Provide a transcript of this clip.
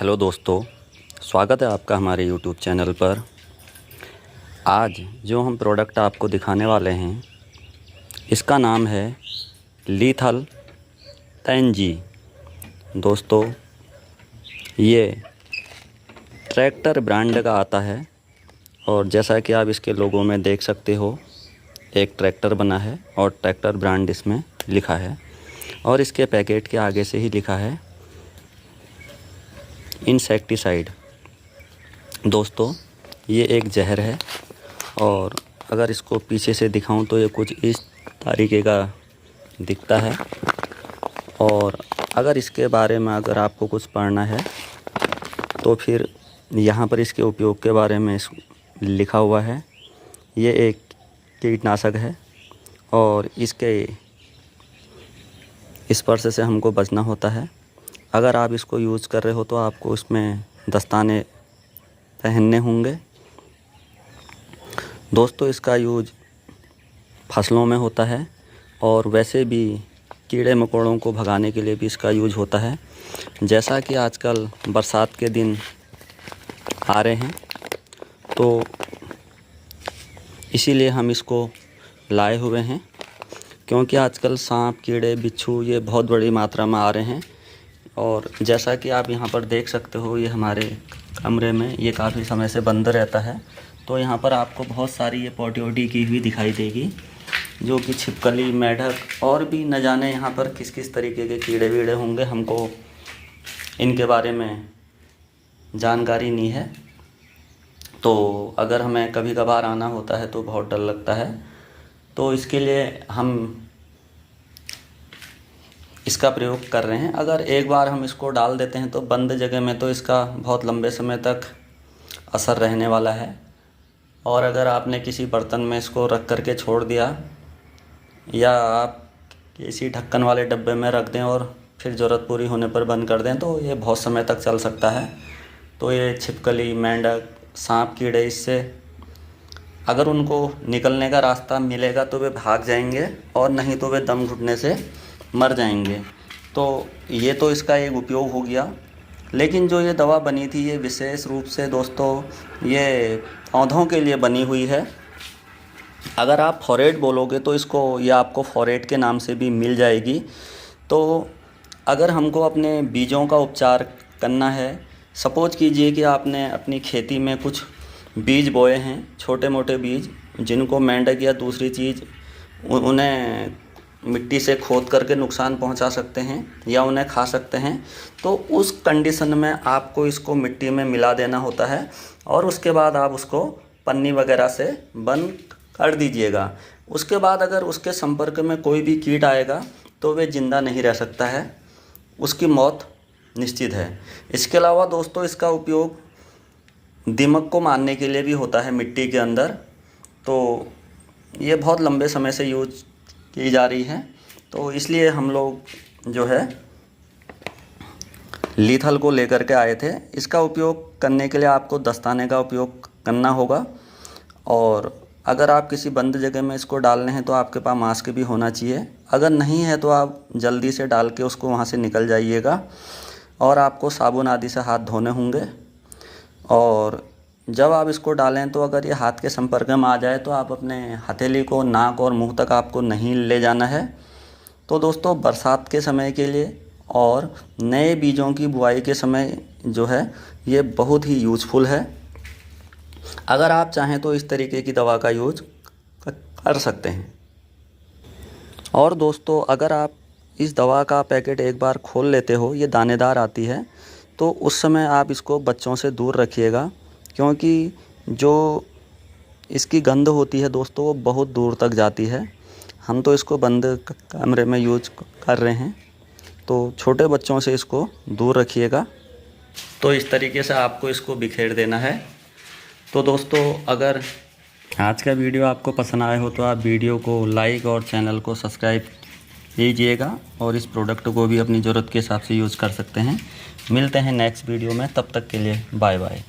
Hello दोस्तों, स्वागत है आपका हमारे यूट्यूब चैनल पर। आज जो हम प्रोडक्ट आपको दिखाने वाले हैं इसका नाम है लीथल एनजी। दोस्तों, ये ट्रैक्टर ब्रांड का आता है और जैसा कि आप इसके लोगों में देख सकते हो, एक ट्रैक्टर बना है और ट्रैक्टर ब्रांड इसमें लिखा है और इसके पैकेट के आगे से ही लिखा है इंसेक्टिसाइड। दोस्तों, ये एक जहर है और अगर इसको पीछे से दिखाऊं तो ये कुछ इस तरीके का दिखता है। और अगर इसके बारे में अगर आपको कुछ पढ़ना है तो फिर यहाँ पर इसके उपयोग के बारे में लिखा हुआ है। ये एक कीटनाशक है और इसके स्पर्श से हमको बचना होता है। अगर आप इसको यूज़ कर रहे हो तो आपको इसमें दस्ताने पहनने होंगे। दोस्तों, इसका यूज फसलों में होता है और वैसे भी कीड़े मकोड़ों को भगाने के लिए भी इसका यूज होता है। जैसा कि आजकल बरसात के दिन आ रहे हैं तो इसीलिए हम इसको लाए हुए हैं, क्योंकि आजकल सांप, कीड़े, बिच्छू ये बहुत बड़ी मात्रा में आ रहे हैं। और जैसा कि आप यहाँ पर देख सकते हो, ये हमारे कमरे में ये काफ़ी समय से बंद रहता है। तो यहाँ पर आपको बहुत सारी ये पोटी वोटी की हुई दिखाई देगी, जो कि छिपकली, मेढक और भी न जाने यहाँ पर किस किस तरीके के कीड़े वीड़े होंगे। हमको इनके बारे में जानकारी नहीं है, तो अगर हमें कभी कभार आना होता है तो बहुत डर लगता है। तो इसके लिए हम इसका प्रयोग कर रहे हैं। अगर एक बार हम इसको डाल देते हैं तो बंद जगह में तो इसका बहुत लंबे समय तक असर रहने वाला है। और अगर आपने किसी बर्तन में इसको रख कर के छोड़ दिया या आप किसी ढक्कन वाले डब्बे में रख दें और फिर ज़रूरत पूरी होने पर बंद कर दें तो ये बहुत समय तक चल सकता है। तो ये छिपकली, मेंढक, सांप, कीड़े, इससे अगर उनको निकलने का रास्ता मिलेगा तो वे भाग जाएंगे और नहीं तो वे दम घुटने से मर जाएंगे। तो ये तो इसका एक उपयोग हो गया। लेकिन जो ये दवा बनी थी ये विशेष रूप से दोस्तों ये पौधों के लिए बनी हुई है। अगर आप फॉरेट बोलोगे तो इसको या आपको फॉरेट के नाम से भी मिल जाएगी। तो अगर हमको अपने बीजों का उपचार करना है, सपोज कीजिए कि आपने अपनी खेती में कुछ बीज बोए हैं, छोटे मोटे बीज, जिनको मेंढक या दूसरी चीज़ उन्हें मिट्टी से खोद करके नुकसान पहुंचा सकते हैं या उन्हें खा सकते हैं, तो उस कंडीशन में आपको इसको मिट्टी में मिला देना होता है और उसके बाद आप उसको पन्नी वगैरह से बंद कर दीजिएगा। उसके बाद अगर उसके संपर्क में कोई भी कीट आएगा तो वे जिंदा नहीं रह सकता है, उसकी मौत निश्चित है। इसके अलावा दोस्तों इसका उपयोग दीमक को मारने के लिए भी होता है मिट्टी के अंदर। तो ये बहुत लंबे समय से यूज की जा रही है। तो इसलिए हम लोग जो है लीथल को लेकर के आए थे। इसका उपयोग करने के लिए आपको दस्ताने का उपयोग करना होगा और अगर आप किसी बंद जगह में इसको डालने हैं तो आपके पास मास्क भी होना चाहिए। अगर नहीं है तो आप जल्दी से डाल के उसको वहाँ से निकल जाइएगा और आपको साबुन आदि से हाथ धोने होंगे। और जब आप इसको डालें तो अगर ये हाथ के संपर्क में आ जाए तो आप अपने हथेली को नाक और मुंह तक आपको नहीं ले जाना है। तो दोस्तों, बरसात के समय के लिए और नए बीजों की बुआई के समय जो है ये बहुत ही यूज़फुल है। अगर आप चाहें तो इस तरीके की दवा का यूज कर सकते हैं। और दोस्तों, अगर आप इस दवा का पैकेट एक बार खोल लेते हो, ये दानेदार आती है, तो उस समय आप इसको बच्चों से दूर रखिएगा, क्योंकि जो इसकी गंध होती है दोस्तों वो बहुत दूर तक जाती है। हम तो इसको बंद कमरे में यूज कर रहे हैं, तो छोटे बच्चों से इसको दूर रखिएगा। तो इस तरीके से आपको इसको बिखेर देना है। तो दोस्तों, अगर आज का वीडियो आपको पसंद आया हो तो आप वीडियो को लाइक और चैनल को सब्सक्राइब कीजिएगा और इस प्रोडक्ट को भी अपनी ज़रूरत के हिसाब से यूज़ कर सकते हैं। मिलते हैं नेक्स्ट वीडियो में, तब तक के लिए बाय बाय।